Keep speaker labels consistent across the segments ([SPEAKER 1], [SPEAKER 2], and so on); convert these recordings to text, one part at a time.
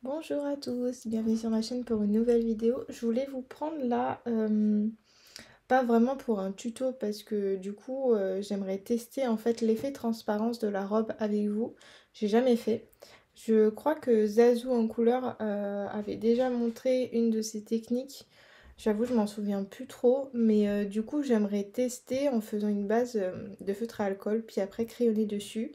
[SPEAKER 1] Bonjour à tous, bienvenue sur ma chaîne pour une nouvelle vidéo. Je voulais vous prendre là, pas vraiment pour un tuto parce que du coup j'aimerais tester en fait l'effet transparence de la robe avec vous. J'ai jamais fait. Je crois que Zazou en couleur avait déjà montré une de ses techniques. J'avoue je m'en souviens plus trop, mais du coup j'aimerais tester en faisant une base de feutre à alcool puis après crayonner dessus.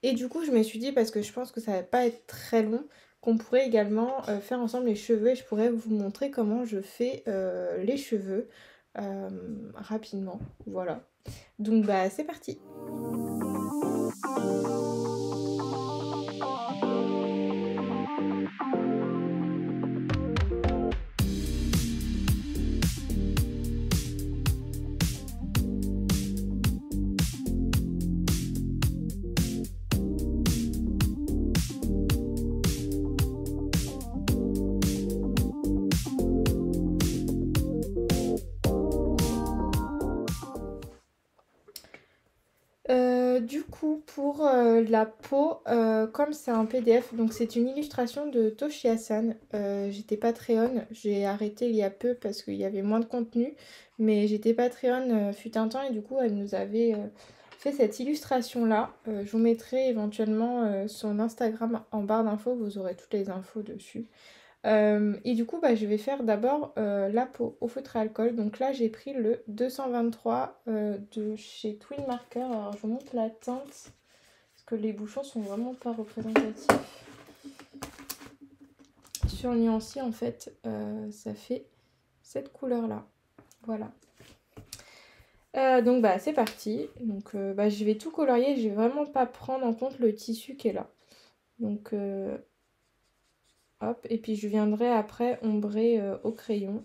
[SPEAKER 1] Et du coup, je me suis dit, parce que je pense que ça va pas être très long, qu'on pourrait également faire ensemble les cheveux et je pourrais vous montrer comment je fais les cheveux euh, rapidement. Voilà. Donc bah c'est parti. Du coup, pour la peau, comme c'est un PDF, donc c'est une illustration de Toshi-Hassan. J'étais Patreon, j'ai arrêté il y a peu parce qu'il y avait moins de contenu, mais j'étais Patreon fut un temps et du coup elle nous avait fait cette illustration-là. Je vous mettrai éventuellement son Instagram en barre d'infos, vous aurez toutes les infos dessus. Et du coup, bah, je vais faire d'abord la peau au feutre à alcool. Donc là, j'ai pris le 223 de chez Twin Marker. Alors, je vous montre la teinte parce que les bouchons sont vraiment pas représentatifs. Sur Nuancy, en fait, ça fait cette couleur-là. Voilà. Donc, bah, c'est parti. Donc, bah, je vais tout colorier. Je vais vraiment pas prendre en compte le tissu qui est là. Donc, hop. Et puis, je viendrai après ombrer au crayon.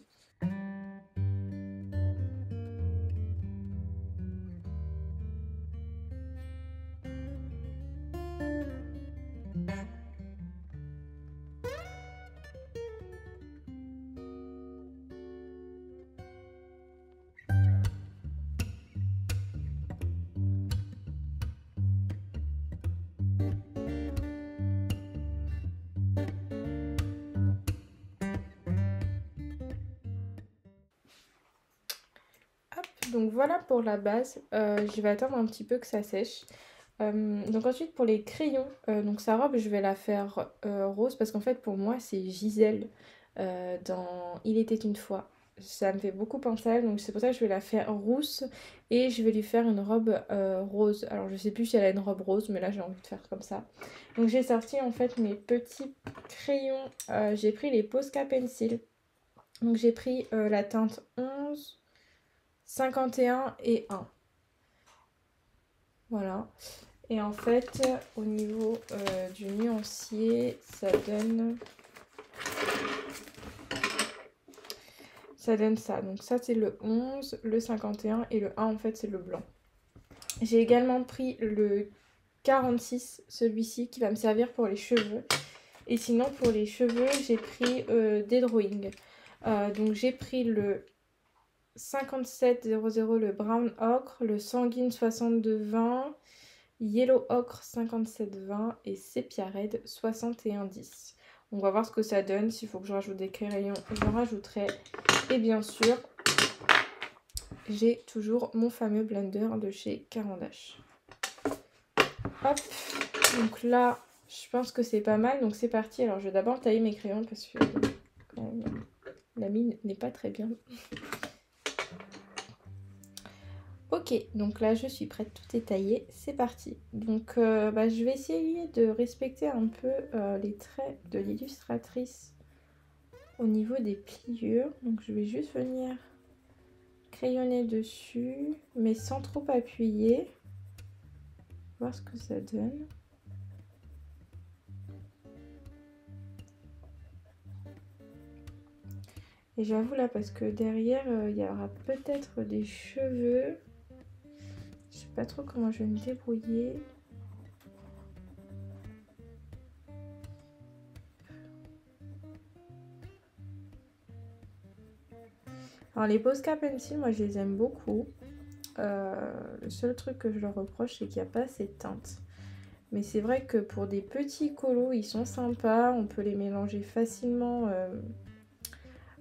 [SPEAKER 1] Hop, donc voilà pour la base. Je vais attendre un petit peu que ça sèche. Donc ensuite pour les crayons, donc sa robe je vais la faire rose parce qu'en fait pour moi c'est Gisèle dans Il était une fois. Ça me fait beaucoup penser à elle, donc c'est pour ça que je vais la faire rousse et je vais lui faire une robe rose. Alors je sais plus si elle a une robe rose, mais là j'ai envie de faire comme ça. Donc j'ai sorti en fait mes petits crayons. J'ai pris les Posca Pencil. Donc j'ai pris la teinte 11, 51 et 1. Voilà. Et en fait, au niveau du nuancier, ça donne ça. Donc ça, c'est le 11, le 51 et le 1, en fait, c'est le blanc. J'ai également pris le 46, celui-ci, qui va me servir pour les cheveux. Et sinon, pour les cheveux, j'ai pris des drawings. Donc j'ai pris le 5700, le brown ocre, le sanguine 6220, Yellow Ocre 5720 et Sepia Red 6110. On va voir ce que ça donne. S'il faut que je rajoute des crayons, j'en rajouterai. Et bien sûr, j'ai toujours mon fameux blender de chez Caran d'Ache. Hop, donc là, je pense que c'est pas mal. Donc c'est parti. Alors je vais d'abord tailler mes crayons parce que la mine n'est pas très bien. Ok, donc là je suis prête, tout est taillé, c'est parti. Donc bah, je vais essayer de respecter un peu les traits de l'illustratrice au niveau des pliures. Donc je vais juste venir crayonner dessus, mais sans trop appuyer. Voir ce que ça donne. Et j'avoue là, parce que derrière, il y aura peut-être des cheveux. Je sais pas trop comment je vais me débrouiller. Alors les Posca Pencil, moi je les aime beaucoup. Le seul truc que je leur reproche, c'est qu'il n'y a pas assez de teinte. Mais c'est vrai que pour des petits colos, ils sont sympas. On peut les mélanger facilement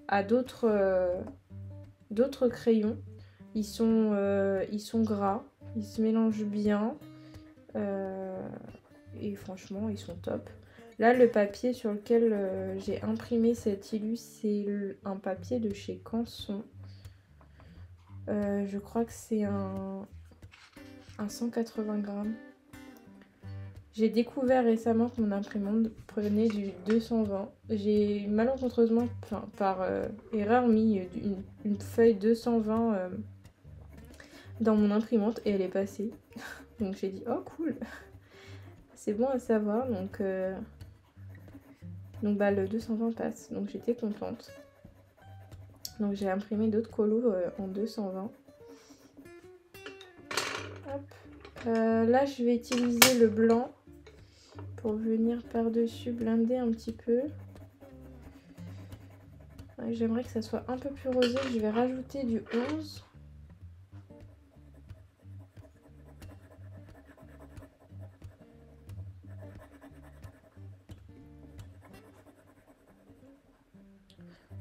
[SPEAKER 1] à d'autres crayons. Ils sont gras, ils se mélangent bien. Et franchement, ils sont top. Là, le papier sur lequel j'ai imprimé cette illus, c'est un papier de chez Canson. Je crois que c'est un 180 grammes. J'ai découvert récemment que mon imprimante prenait du 220. J'ai malencontreusement, enfin, par erreur, mis une feuille 220 dans mon imprimante et elle est passée. Donc j'ai dit, oh cool, c'est bon à savoir. Donc bah, le 220 passe, donc j'étais contente. Donc j'ai imprimé d'autres colos en 220. Hop. Là, je vais utiliser le blanc pour venir par-dessus blinder un petit peu. J'aimerais que ça soit un peu plus rosé. Je vais rajouter du 11.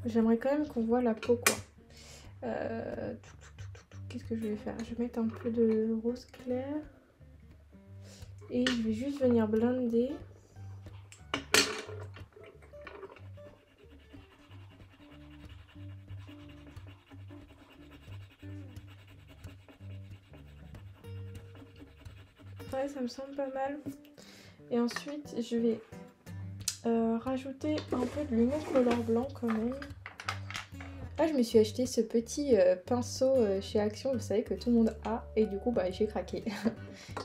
[SPEAKER 1] J'aimerais quand même qu'on voit la peau, quoi. Qu'est-ce que je vais faire? Je vais mettre un peu de rose clair. Et je vais juste venir blinder. Ouais, ça me semble pas mal. Et ensuite, je vais rajouter un peu de l'humour couleur blanc quand même. Là, je me suis acheté ce petit pinceau chez Action, vous savez que tout le monde a. Et du coup, bah, j'ai craqué.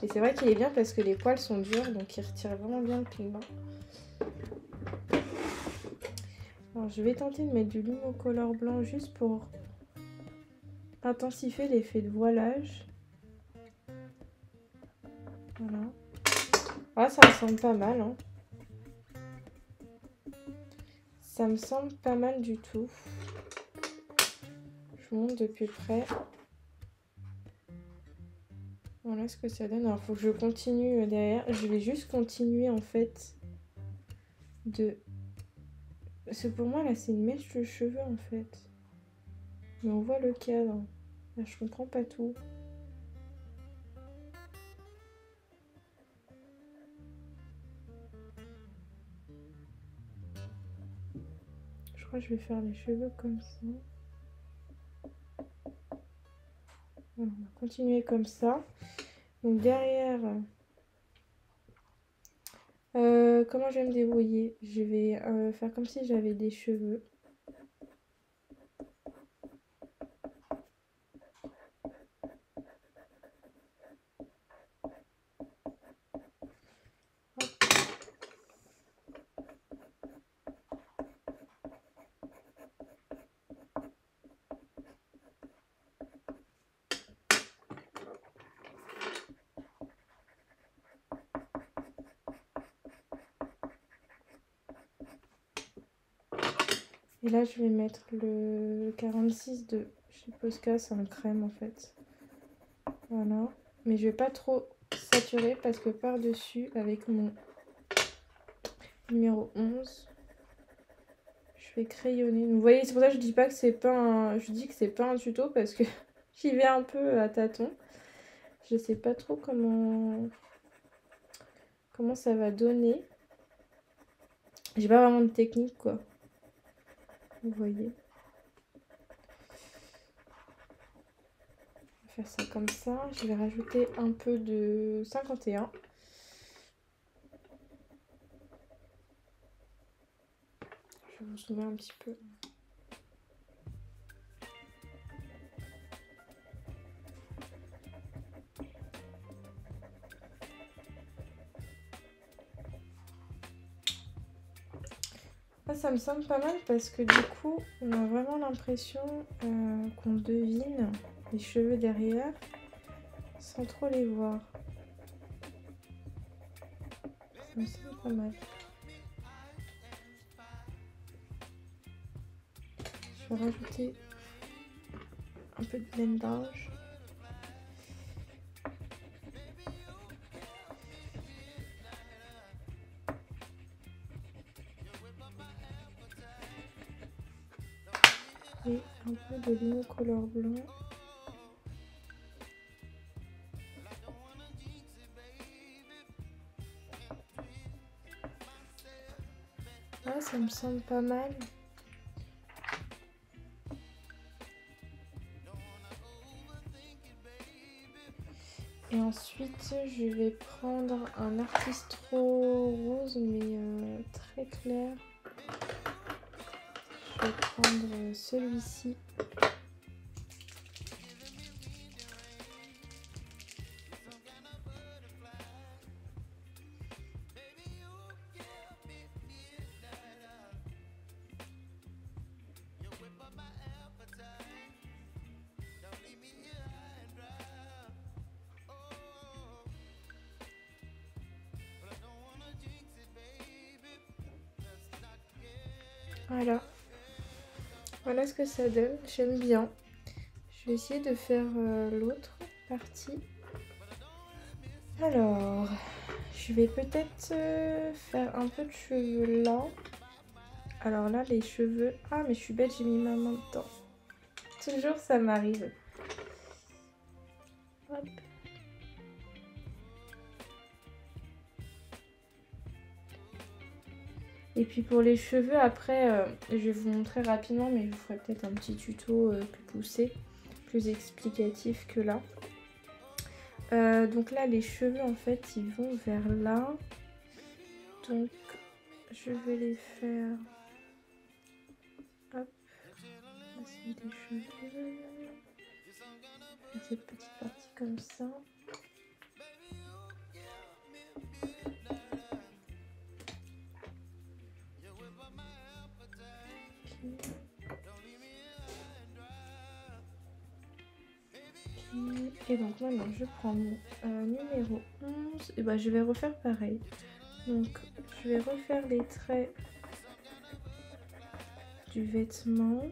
[SPEAKER 1] Et c'est vrai qu'il est bien parce que les poils sont durs, donc il retire vraiment bien le pigment. Alors, je vais tenter de mettre du l'humour couleur blanc juste pour intensifier l'effet de voilage. Voilà. Ah, ça me semble pas mal, hein. Ça me semble pas mal du tout. Je vous montre de plus près. Voilà ce que ça donne. Alors, il faut que je continue derrière. Je vais juste continuer, en fait, de... Parce que pour moi, là, c'est une mèche de cheveux, en fait. Mais on voit le cadre. Là, je comprends pas tout. Je crois que je vais faire les cheveux comme ça. Voilà, on va continuer comme ça. Donc derrière, comment je vais me débrouiller? Je vais faire comme si j'avais des cheveux. Et là, je vais mettre le 46 de chez Posca, c'est en crème en fait. Voilà. Mais je vais pas trop saturer parce que par-dessus, avec mon numéro 11, je vais crayonner. Vous voyez, c'est pour ça que je dis pas que c'est pas un... Je dis que c'est pas un tuto parce que j'y vais un peu à tâtons. Je sais pas trop comment ça va donner. J'ai pas vraiment de technique, quoi. Vous voyez. On va faire ça comme ça. Je vais rajouter un peu de 51. Je vais vous zoomer un petit peu. Ah, ça me semble pas mal parce que du coup, on a vraiment l'impression qu'on devine les cheveux derrière sans trop les voir. Ça me semble pas mal. Je vais rajouter un peu de blendage. et un peu de Limocolor blanc. Ah, ça me semble pas mal. Et ensuite, je vais prendre un Artistro rose, mais très clair. Je vais prendre celui-ci. Voilà. Voilà ce que ça donne. J'aime bien. Je vais essayer de faire l'autre partie. Alors, je vais peut-être faire un peu de cheveux là. Alors là, les cheveux... Ah, mais je suis bête, j'ai mis ma main dedans. Toujours, ça m'arrive. Hop. Et puis pour les cheveux, après, je vais vous montrer rapidement, mais je vous ferai peut-être un petit tuto plus poussé, plus explicatif que là. Donc là, les cheveux, en fait, ils vont vers là. Donc, je vais les faire... Hop. Voici les cheveux. Cette petite partie comme ça. Et donc maintenant je prends mon numéro 11 et bah je vais refaire pareil. Donc je vais refaire les traits du vêtement.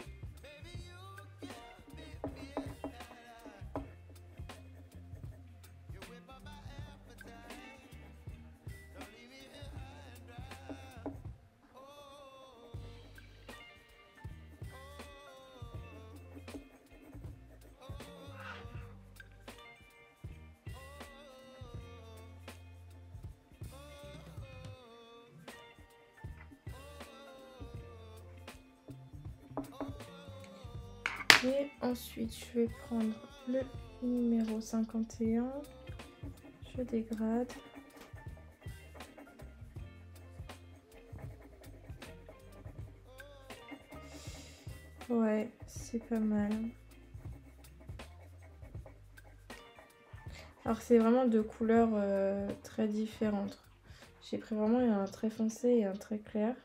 [SPEAKER 1] Et ensuite, je vais prendre le numéro 51. Je dégrade. Ouais, c'est pas mal. Alors, c'est vraiment deux couleurs très différentes. J'ai pris vraiment un très foncé et un très clair.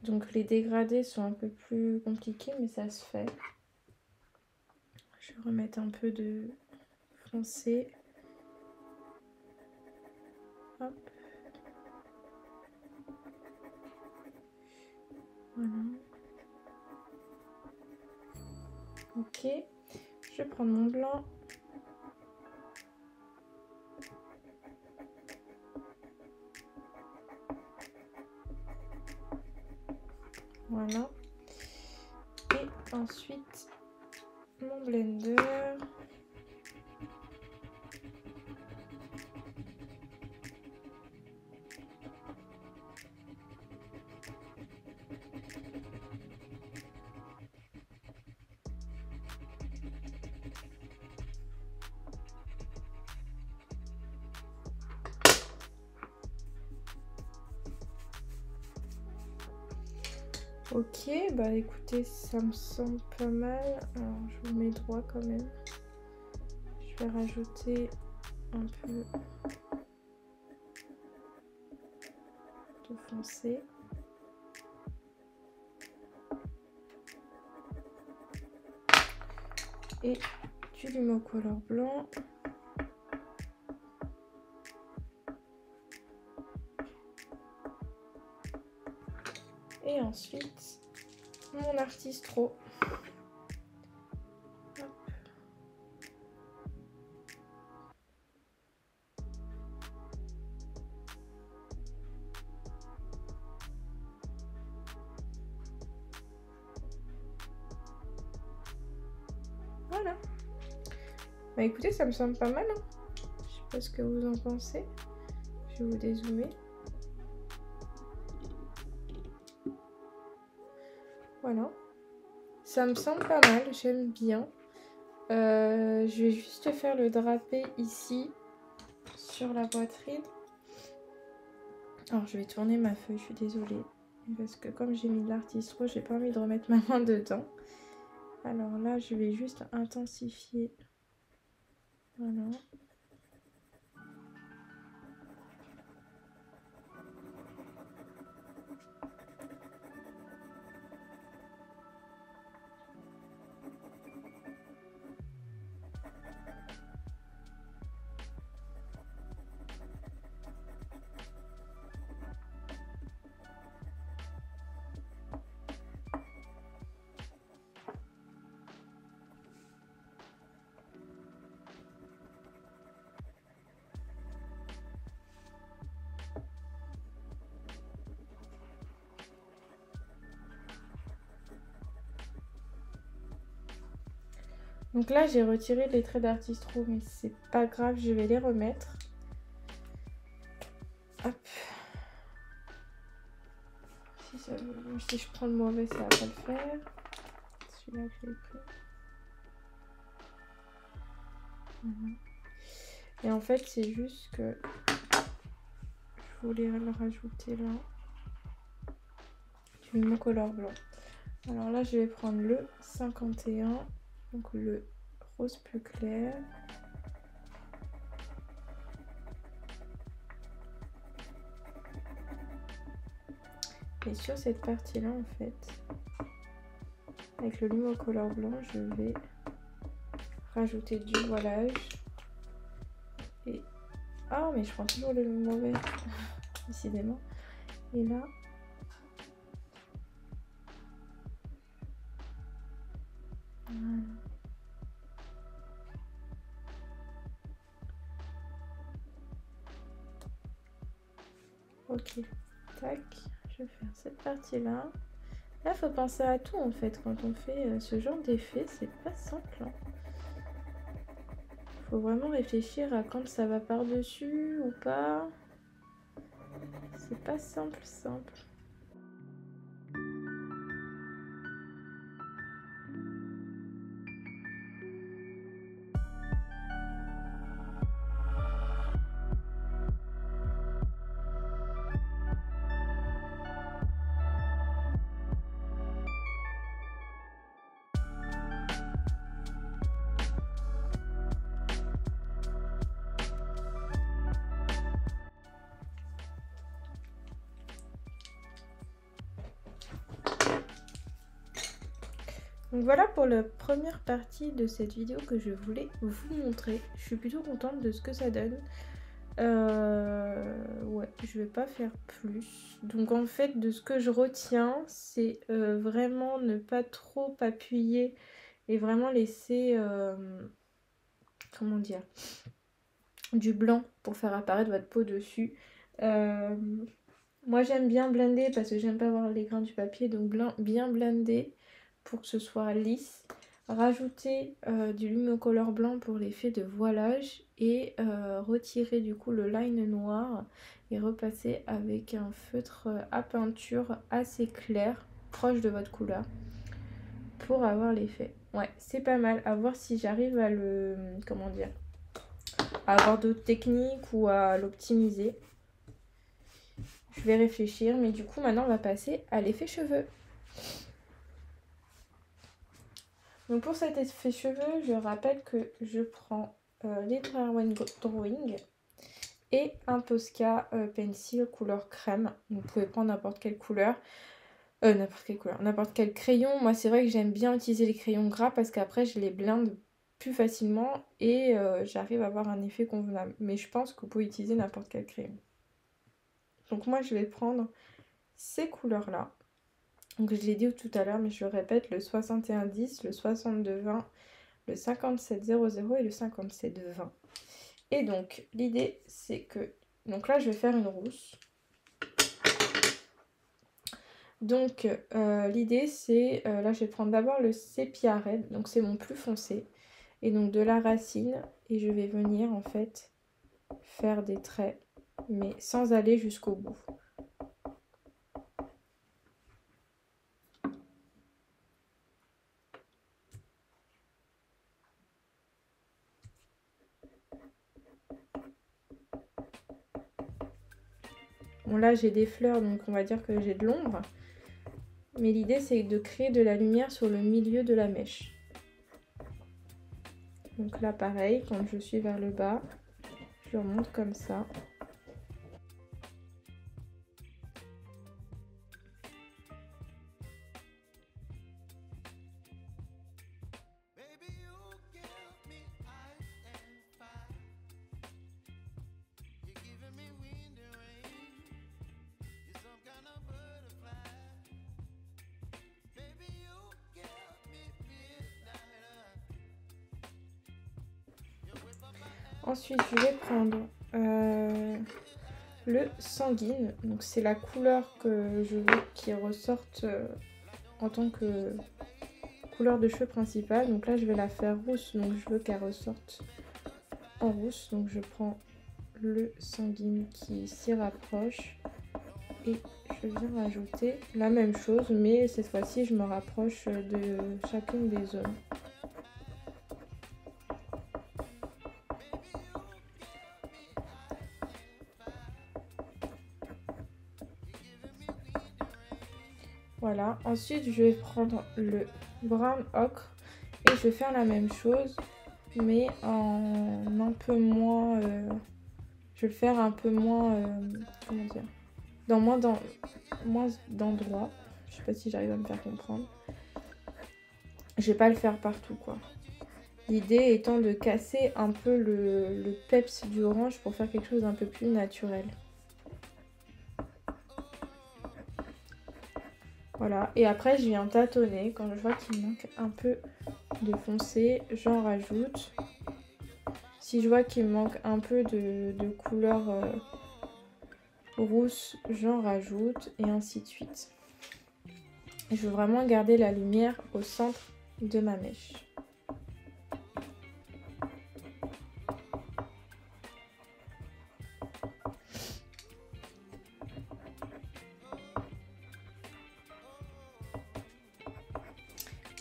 [SPEAKER 1] Donc, les dégradés sont un peu plus compliqués, mais ça se fait. Je vais remettre un peu de foncé. Hop. Voilà. Ok. Je vais prendre mon blanc. Voilà. Et ensuite, mon blender. Ok, bah écoutez, ça me semble pas mal. Alors, je vous mets droit quand même. Je vais rajouter un peu de foncé. Et du Limocolor blanc. Et ensuite, mon Artistro. Bah écoutez, ça me semble pas mal, hein. Je sais pas ce que vous en pensez. Je vais vous dézoomer. Voilà. Ça me semble pas mal, j'aime bien. Je vais juste faire le drapé ici sur la poitrine. Alors je vais tourner ma feuille, je suis désolée. Parce que comme j'ai mis de l'artiste rose, j'ai pas envie de remettre ma main dedans. Alors là, je vais juste intensifier. Voilà. Donc là, j'ai retiré les traits d'artiste roux, mais c'est pas grave, je vais les remettre. Hop. Si je prends le mauvais, ça va pas le faire. Celui-là que j'ai pris. Et en fait, c'est juste que je voulais le rajouter là. Du mon couleur blanc. Alors là, je vais prendre le 51. Donc le rose plus clair. Et sur cette partie-là, en fait, avec le Lumo Color blanc, je vais rajouter du voilage. Et... Ah, mais je prends toujours le mauvais, décidément. Et là... Voilà. Ok, tac, je vais faire cette partie-là. Là, il faut penser à tout, en fait, quand on fait ce genre d'effet, c'est pas simple, hein. Faut vraiment réfléchir à quand ça va par-dessus ou pas. C'est pas simple. Donc voilà pour la première partie de cette vidéo que je voulais vous montrer. Je suis plutôt contente de ce que ça donne. Ouais, je vais pas faire plus. Donc en fait, de ce que je retiens, c'est vraiment ne pas trop appuyer et vraiment laisser, comment dire, du blanc pour faire apparaître votre peau dessus. Moi j'aime bien blender parce que j'aime pas voir les grains du papier, donc bien blender pour que ce soit lisse. Rajouter du Lumocolor blanc pour l'effet de voilage et retirer du coup le line noir et repasser avec un feutre à peinture assez clair, proche de votre couleur, pour avoir l'effet. Ouais, c'est pas mal. À voir si j'arrive à le... comment dire, à avoir d'autres techniques ou à l'optimiser. Je vais réfléchir, mais du coup maintenant on va passer à l'effet cheveux. Donc pour cet effet cheveux, je rappelle que je prends les One Drawing et un Posca Pencil couleur crème. Vous pouvez prendre n'importe quelle couleur. N'importe quel crayon. Moi c'est vrai que j'aime bien utiliser les crayons gras parce qu'après je les blinde plus facilement et j'arrive à avoir un effet convenable. Mais je pense que vous pouvez utiliser n'importe quel crayon. Donc moi je vais prendre ces couleurs là. Donc je l'ai dit tout à l'heure mais je le répète, le 6110, le 6220, le 5700 et le 5720. Et donc l'idée c'est que, donc là je vais faire une rousse. Donc l'idée c'est, là je vais prendre d'abord le sépia red, donc c'est mon plus foncé. Et donc de la racine, et je vais venir en fait faire des traits, mais sans aller jusqu'au bout. Bon là j'ai des fleurs, donc on va dire que j'ai de l'ombre. Mais l'idée c'est de créer de la lumière sur le milieu de la mèche. Donc là pareil, quand je suis vers le bas, je remonte comme ça. Ensuite, je vais prendre le sanguine. Donc, c'est la couleur que je veux qui ressorte en tant que couleur de cheveux principale. Donc là, je vais la faire rousse. Donc, je veux qu'elle ressorte en rousse. Donc, je prends le sanguine qui s'y rapproche. Et je viens rajouter la même chose. Mais cette fois-ci, je me rapproche de chacune des zones. Voilà, ensuite je vais prendre le brown ocre et je vais faire la même chose mais en un peu moins, je vais le faire un peu moins, comment dire, dans moins d'endroits, je sais pas si j'arrive à me faire comprendre. Je vais pas le faire partout quoi. L'idée étant de casser un peu le peps du orange pour faire quelque chose d'un peu plus naturel. Voilà, et après je viens tâtonner. Quand je vois qu'il manque un peu de foncé, j'en rajoute. Si je vois qu'il manque un peu de couleur rousse, j'en rajoute et ainsi de suite. Je veux vraiment garder la lumière au centre de ma mèche.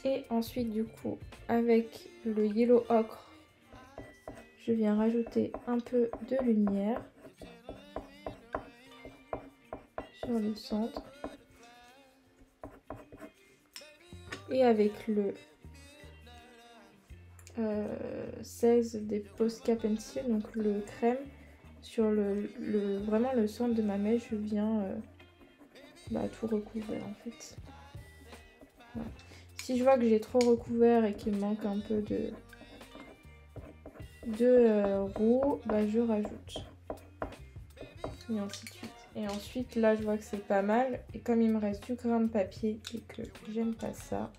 [SPEAKER 1] Et ensuite du coup avec le yellow ocre, je viens rajouter un peu de lumière sur le centre. Et avec le 16 des Posca Pencil, donc le crème, sur vraiment le centre de ma mèche, je viens tout recouvrir en fait. Voilà. Si je vois que j'ai trop recouvert et qu'il me manque un peu de roux, je rajoute. Et ainsi de suite. Et ensuite, là, je vois que c'est pas mal. Et comme il me reste du grain de papier et que j'aime pas ça,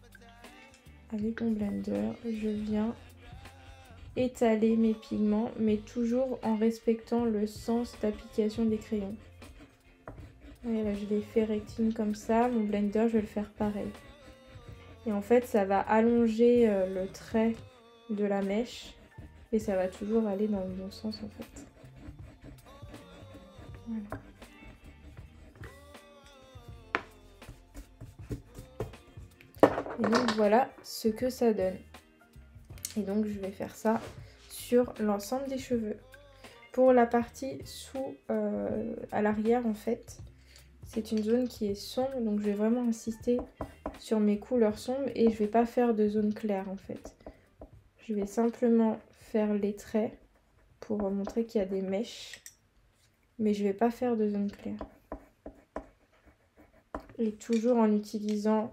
[SPEAKER 1] avec mon blender, je viens étaler mes pigments, mais toujours en respectant le sens d'application des crayons. Et là, je les fais rectiligne comme ça. Mon blender, je vais le faire pareil. Et en fait, ça va allonger le trait de la mèche. Et ça va toujours aller dans le bon sens, en fait. Voilà. Et donc, voilà ce que ça donne. Et donc, je vais faire ça sur l'ensemble des cheveux. Pour la partie à l'arrière, en fait, c'est une zone qui est sombre. Donc, je vais vraiment insister sur mes couleurs sombres. Et je vais pas faire de zone claire, en fait. Je vais simplement faire les traits pour montrer qu'il y a des mèches. Mais je vais pas faire de zone claire. Et toujours en utilisant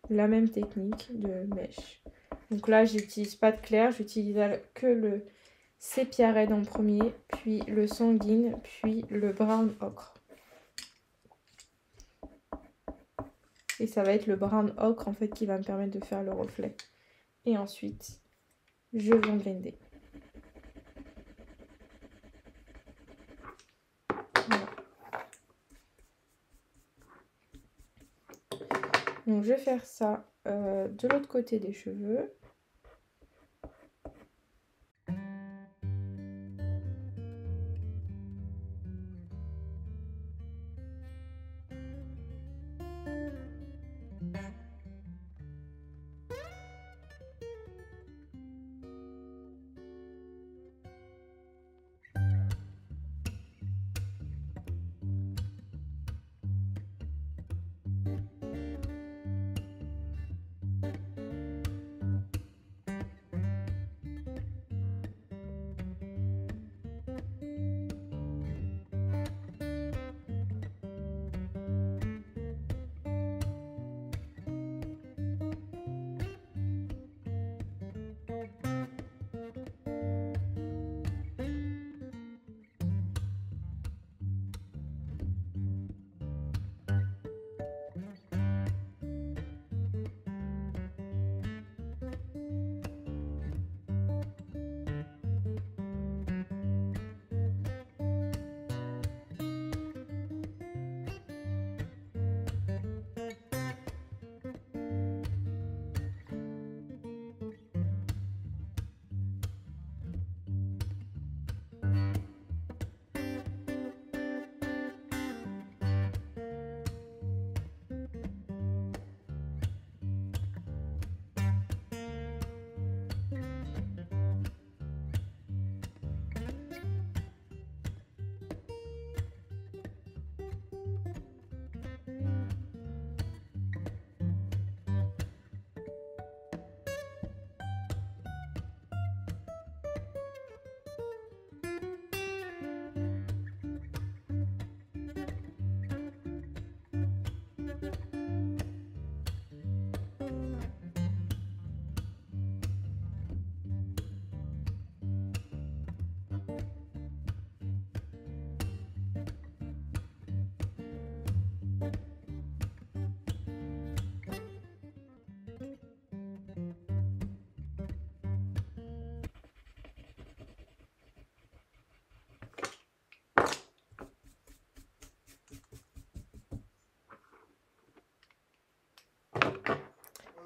[SPEAKER 1] la même technique de mèche. Donc là, j'utilise pas de clair, j'utilise que le sépia red en premier, puis le sanguine, puis le brown ocre. Et ça va être le brown ocre en fait qui va me permettre de faire le reflet. Et ensuite, je viens blender. Voilà. Donc je vais faire ça de l'autre côté des cheveux.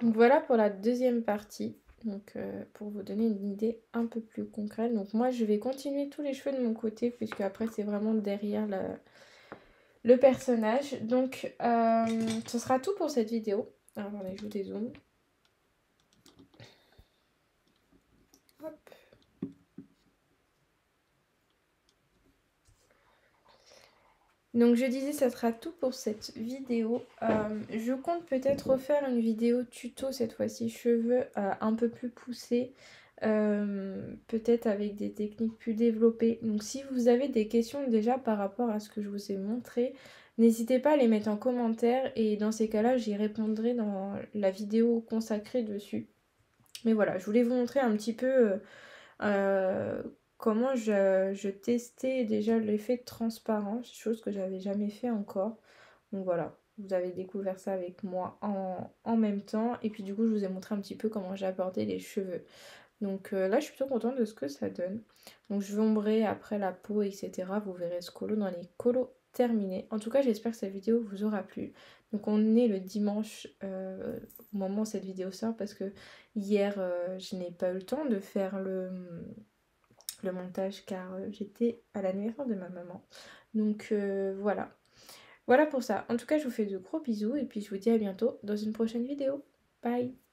[SPEAKER 1] Donc voilà pour la deuxième partie. Donc pour vous donner une idée un peu plus concrète. Donc moi je vais continuer tous les cheveux de mon côté puisque après c'est vraiment derrière le personnage. Donc ce sera tout pour cette vidéo. Alors attendez, je vous dézoome. Hop. Donc je disais ça sera tout pour cette vidéo. Je compte peut-être refaire une vidéo tuto cette fois-ci cheveux un peu plus poussée. Peut-être avec des techniques plus développées. Donc si vous avez des questions déjà par rapport à ce que je vous ai montré, n'hésitez pas à les mettre en commentaire et dans ces cas-là j'y répondrai dans la vidéo consacrée dessus. Mais voilà, je voulais vous montrer un petit peu comment je testais déjà l'effet de transparence, chose que j'avais jamais fait encore. Donc voilà, vous avez découvert ça avec moi en même temps. Et puis du coup, je vous ai montré un petit peu comment j'ai abordé les cheveux. Donc là, je suis plutôt contente de ce que ça donne. Donc je vais ombrer après la peau, etc. Vous verrez ce colo dans les colos terminés. En tout cas, j'espère que cette vidéo vous aura plu. Donc on est le dimanche au moment où cette vidéo sort parce que hier, je n'ai pas eu le temps de faire le montage car j'étais à l'anniversaire de ma maman. Donc voilà. Voilà pour ça. En tout cas, je vous fais de gros bisous et puis je vous dis à bientôt dans une prochaine vidéo. Bye!